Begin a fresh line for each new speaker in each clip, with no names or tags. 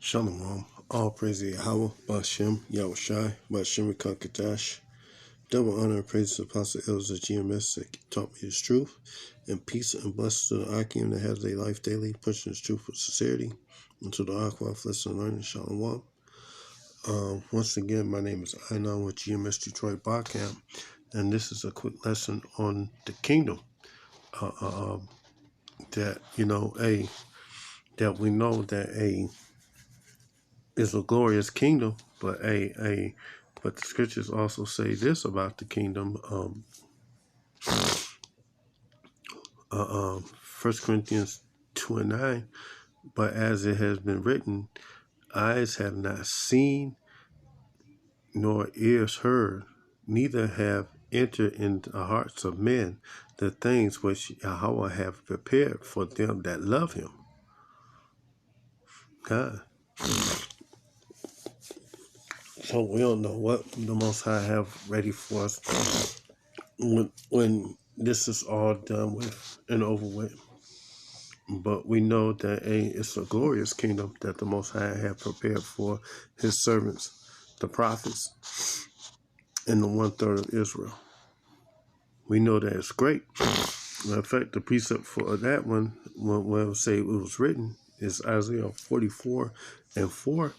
Shalom. All praise to Yahweh, Bashem, Yahushai, Bashem Kakatash. Double honor and praise to Apostle Elders of GMS that taught me his truth. And peace and blessings to the Akim that has their life daily, pushing his truth with sincerity. And to the Aqua, listen and learning, Shalom. Once again, my name is Ainon with GMS Detroit Bar Camp. And this is a quick lesson on the kingdom. That, that we know that is a glorious kingdom, but but the scriptures also say this about the kingdom. 1 Corinthians 2:9. But as it has been written, eyes have not seen, nor ears heard, neither have entered into the hearts of men the things which Yahweh have prepared for them that love Him. God. So we don't know what the Most High have ready for us when this is all done with and over with. But we know that it's a glorious kingdom that the Most High have prepared for His servants, the prophets, and the 1/3 of Israel. We know that it's great. Matter of fact, the precept for that one, when say it was written, is Isaiah 44:4.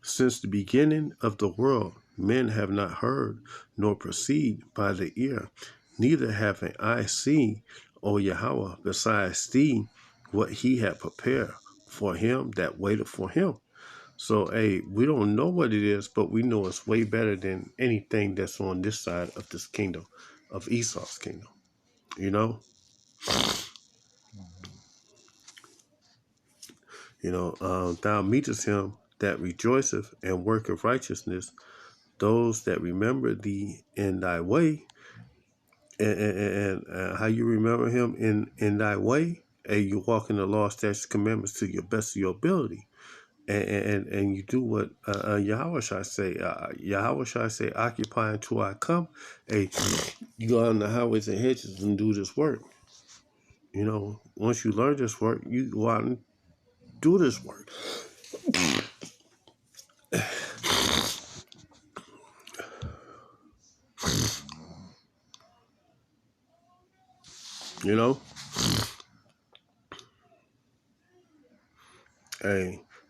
Since the beginning of the world, men have not heard, nor perceived by the ear, neither have an eye seen, O Yahweh, besides thee, what He had prepared for him that waited for Him. So, we don't know what it is, but we know it's way better than anything that's on this side of this kingdom, of Esau's kingdom. Thou meetest him that rejoiceth and worketh righteousness, those that remember thee in thy way, and how you remember him in thy way, you walk in the law, statutes, commandments to your best of your ability, and you do what Yahweh shall say. Yahweh shall say, occupy until I come. You go out on the highways and hedges and do this work. Once you learn this work, you go out and do this work.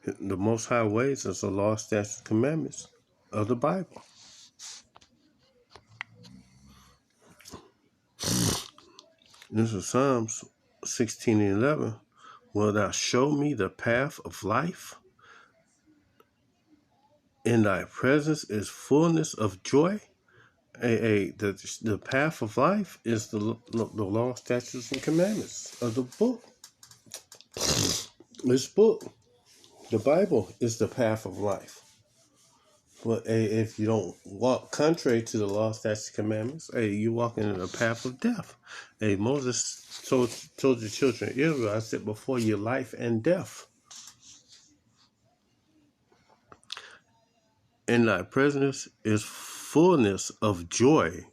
The Most High ways is the law, statutes, commandments of the Bible. This is Psalms 16:11. Will thou show me the path of life? In thy presence is fullness of joy. The path of life is the law, statutes, and commandments of the book. This book, the Bible, is the path of life. But if you don't walk contrary to the law, statutes, and commandments, you walking in the path of death. Moses told the children of Israel, I said, before you life and death. In thy presence is fullness of joy.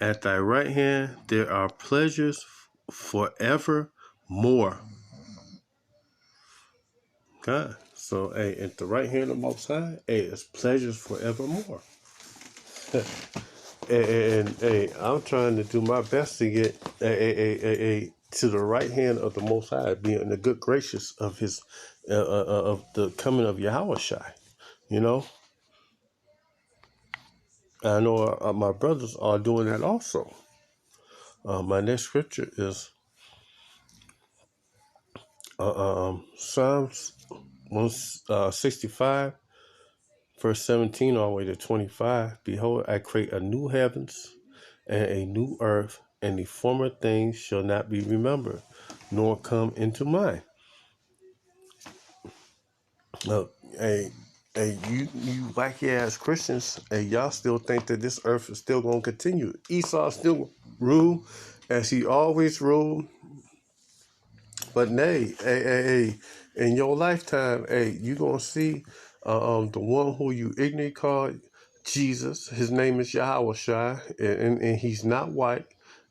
At thy right hand there are pleasures forevermore. God. So, at the right hand of Most High, it's pleasures forevermore. and I'm trying to do my best to get to the right hand of the Most High, being in the good gracious of His of the coming of Yahushai. I know my brothers are doing that also. My next scripture is Psalms 165, verse 17 all the way to 25. Behold, I create a new heavens and a new earth, and the former things shall not be remembered, nor come into mind. Look, you wacky ass Christians, y'all still think that this earth is still going to continue. Esau still rule as he always ruled. But nay, in your lifetime, you gonna see the one who you ignorantly call Jesus. His name is Yahushua, and he's not white,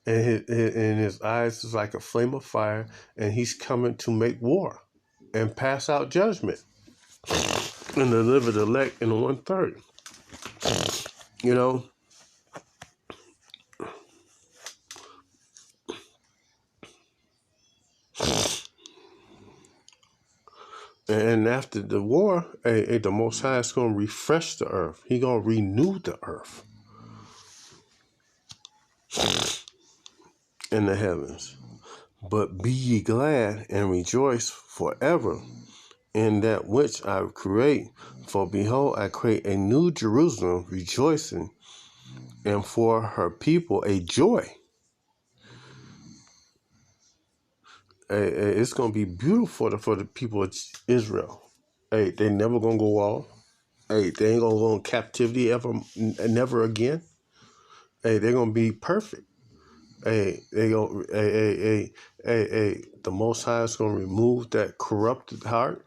and his eyes is like a flame of fire, and he's coming to make war and pass out judgment. and delivered the elect in the 1/3. You know, and after the war, the Most High is going to refresh the earth. He going to renew the earth in the heavens. But be ye glad and rejoice forever in that which I create. For behold, I create a new Jerusalem, rejoicing, and for her people a joy. It's going to be beautiful for the people of Israel. They never going to go off. They ain't going to go in captivity never again. They're going to be perfect. The Most High is going to remove that corrupted heart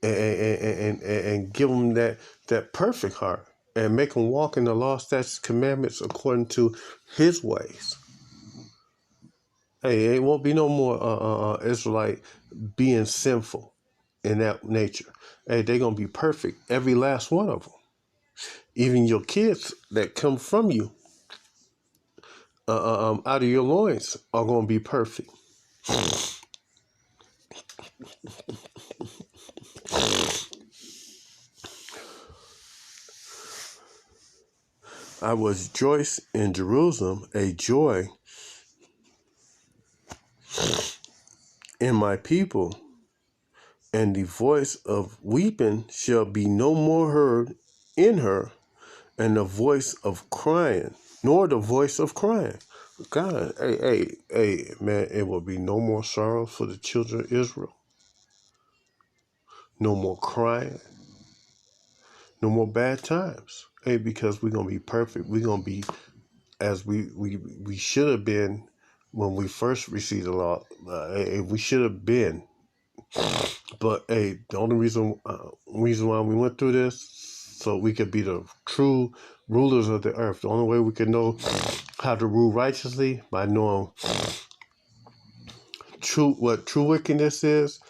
and give them that perfect heart and make them walk in the law, statutes, commandments according to His ways. It won't be no more Israelite being sinful in that nature. They're going to be perfect, every last one of them. Even your kids that come from you, out of your loins, are going to be perfect. I was rejoiced in Jerusalem, a joy in my people, and the voice of weeping shall be no more heard in her, and the voice of crying, nor the voice of crying. God, man, it will be no more sorrow for the children of Israel. No more crying. No more bad times. Because we're going to be perfect. We're going to be as we should have been when we first received the law. We should have been. But the only reason why we went through this, so we could be the true rulers of the earth. The only way we could know how to rule righteously, by knowing what true wickedness is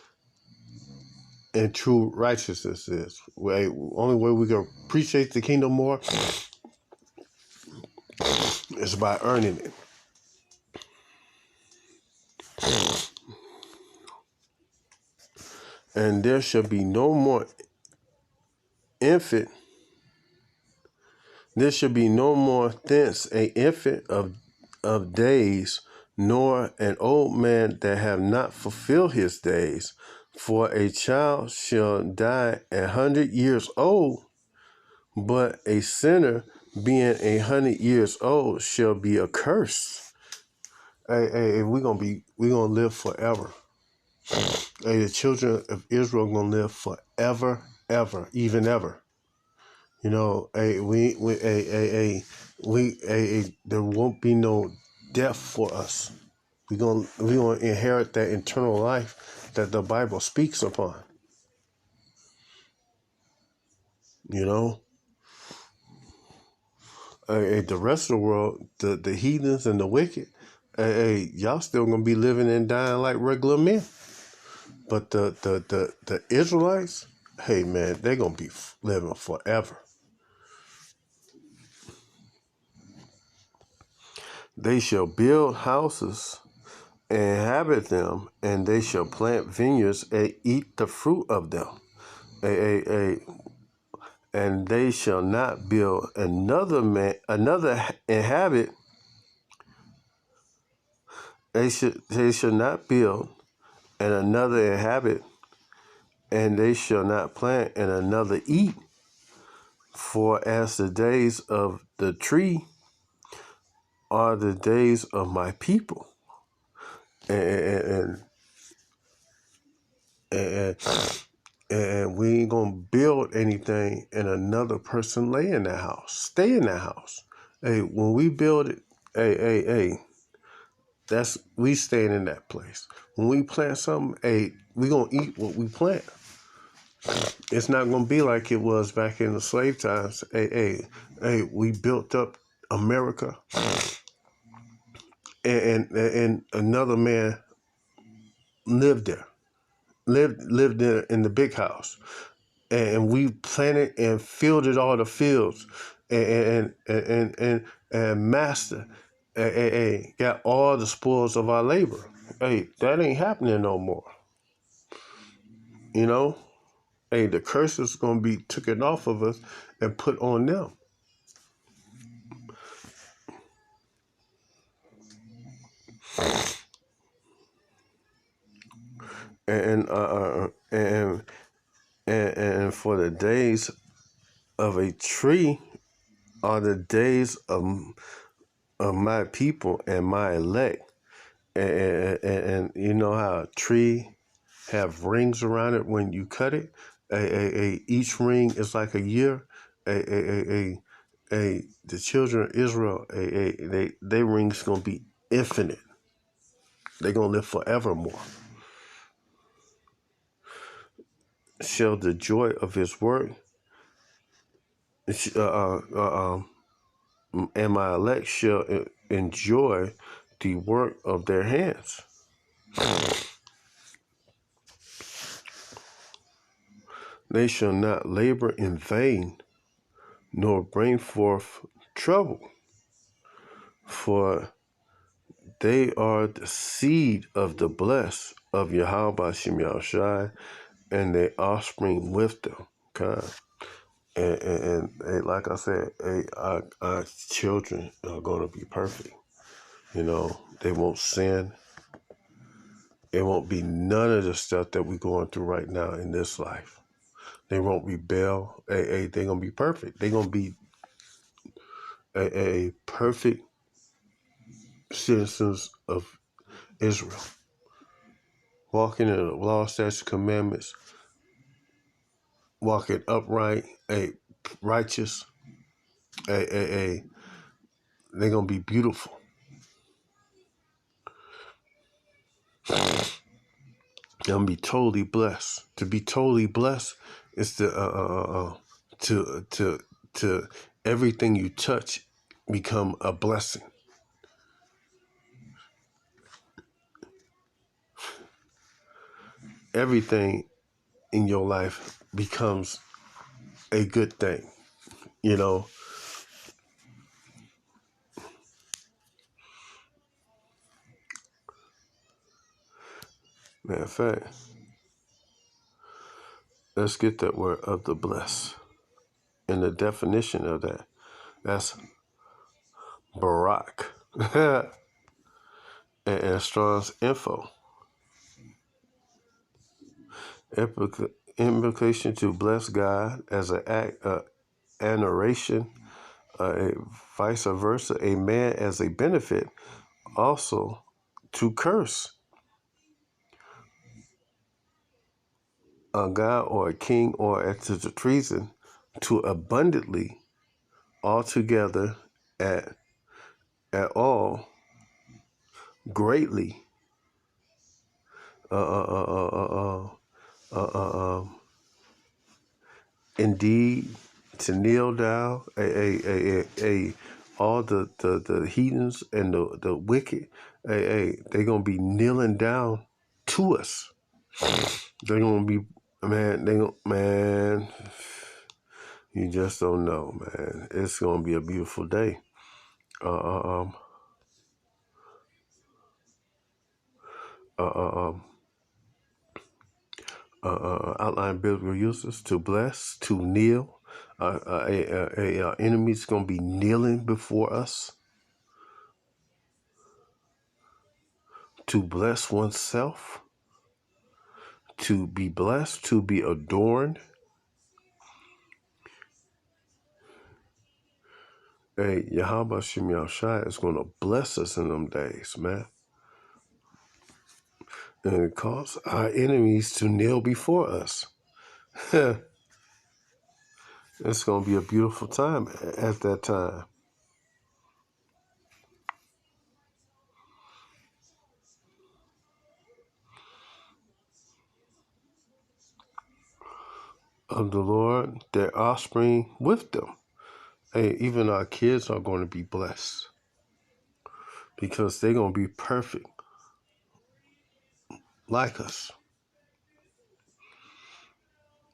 and true righteousness is. Only way we can appreciate the kingdom more is by earning it. And there shall be no more infant. There shall be no more thence a infant of days, nor an old man that have not fulfilled his days. For a child shall die 100 years old, but a sinner being 100 years old shall be accursed. We're gonna live forever. The children of Israel are gonna live forever, ever, even ever. You know, there won't be no death for us. We gonna inherit that eternal life that the Bible speaks upon. You know, the rest of the world, the heathens and the wicked, y'all still gonna be living and dying like regular men. But the Israelites, hey man, they're gonna be living forever. They shall build houses and inhabit them, and they shall plant vineyards and eat the fruit of them. And they shall not build another inhabit. They shall not build and another inhabit, and they shall not plant and another eat. For as the days of the tree are the days of my people, and we ain't gonna build anything and another person lay in that house, stay in that house. When we build it, that's we staying in that place. When we plant something, we gonna eat what we plant. It's not gonna be like it was back in the slave times. We built up America, and another man lived there, lived in the big house. and we planted and fielded all the fields, and master, got all the spoils of our labor. Hey, that ain't happening no more. You know, hey, the curse is gonna be taken off of us and put on them. And for the days of a tree are the days of my people and my elect. And you know how a tree have rings around it when you cut it. Each ring is like a year. The children of Israel, they rings gonna be infinite. They gonna live forevermore. Shall the joy of His work, and my elect shall enjoy the work of their hands. They shall not labor in vain, nor bring forth trouble, for they are the seed of the blessed of Yahweh Bashim Yahushai, and their offspring with them. Okay? And like I said, our children are going to be perfect. You know, they won't sin. It won't be none of the stuff that we're going through right now in this life. They won't rebel. They're going to be perfect. They're going to be a perfect citizens of Israel, walking in the law, statutes, commandments, walking upright, righteous. They're going to be beautiful. They're going to be totally blessed. To be totally blessed is to everything you touch become a blessing. Everything in your life becomes a good thing, you know. Matter of fact, let's get that word of the bless. And the definition of that, that's Barak. and Strong's info. Implication to bless God as an act of adoration, vice versa, a man as a benefit, also to curse a god or a king or to the treason, to abundantly, altogether, at all, greatly, indeed, to kneel down, all the heathens and the wicked, they're gonna be kneeling down to us. They're gonna be, man, you just don't know, man. It's gonna be a beautiful day. Outline biblical uses: to bless, to kneel. Enemy's gonna be kneeling before us. To bless oneself. To be blessed, to be adorned. Yahweh Shem Yahushai is going to bless us in them days, man. And it cause our enemies to kneel before us. It's going to be a beautiful time at that time. Of the Lord, their offspring with them. Hey, even our kids are going to be blessed because they're going to be perfect like us.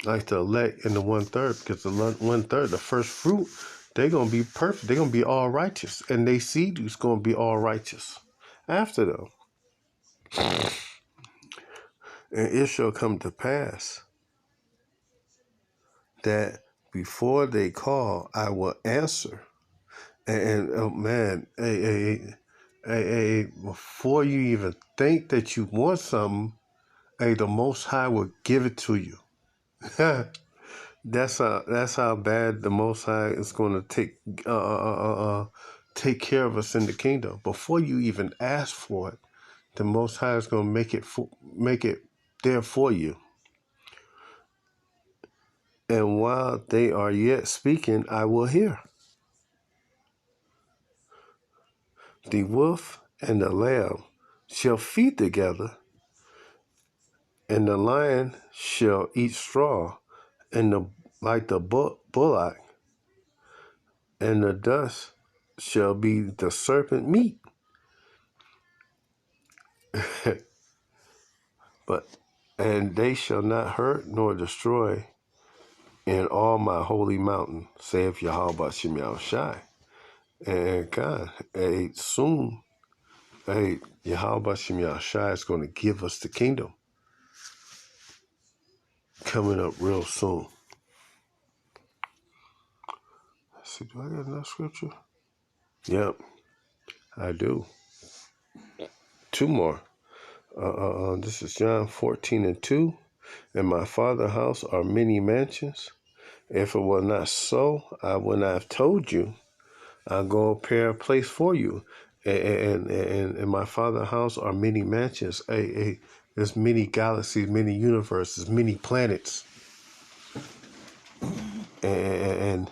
like the elect and the 1/3, because the 1/3, the first fruit, they're gonna be perfect. They're gonna be all righteous, and they seed is gonna be all righteous after them. And it shall come to pass that before they call, I will answer. And oh man, before you even think that you want something, the Most High will give it to you. That's how bad the Most High is going to take care of us in the kingdom. Before you even ask for it, the Most High is going to make it there for you. And while they are yet speaking, I will hear. The wolf and the lamb shall feed together, and the lion shall eat straw, and like the bullock, and the dust shall be the serpent meat. And they shall not hurt nor destroy in all my holy mountain, saith Yahweh Shem Yahushai. And God, soon, Yahweh Shem Yahushai is going to give us the kingdom coming up real soon. Let's see, do I got enough scripture? Yep, I do. 2 more. This is John 14:2. In my Father's house are many mansions. If it were not so, I would not have told you. I'll go prepare a place for you. And in my Father's house are many mansions. There's many galaxies, many universes, many planets. And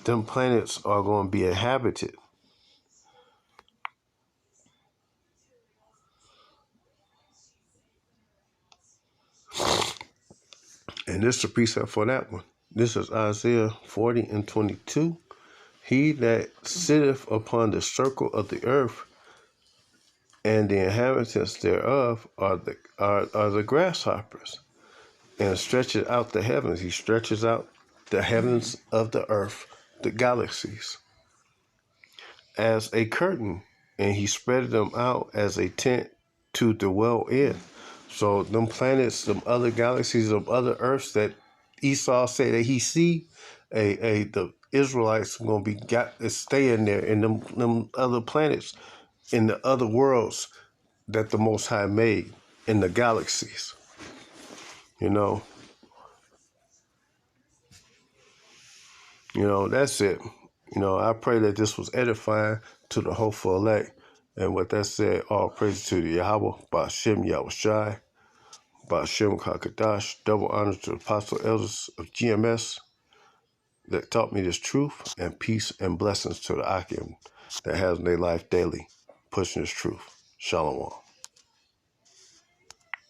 them planets are going to be inhabited. And this is the precept for that one. This is Isaiah 40:22. He that sitteth upon the circle of the earth, and the inhabitants thereof are the grasshoppers, and stretches out the heavens. He stretches out the heavens of the earth, the galaxies, as a curtain, and he spread them out as a tent to dwell in. So them planets, them other galaxies, them other earths that Esau said that he see, the Israelites gonna be staying there in them other planets, in the other worlds that the Most High made in the galaxies. That's it. I pray that this was edifying to the hopeful elect. And with that said, all praise to the Yahweh, Ba'ashem Yahushai, Ba'ashem Kakadash, double honor to the apostle elders of GMS that taught me this truth, and peace and blessings to the Akim that has in their life daily, pushing this truth. Shalom.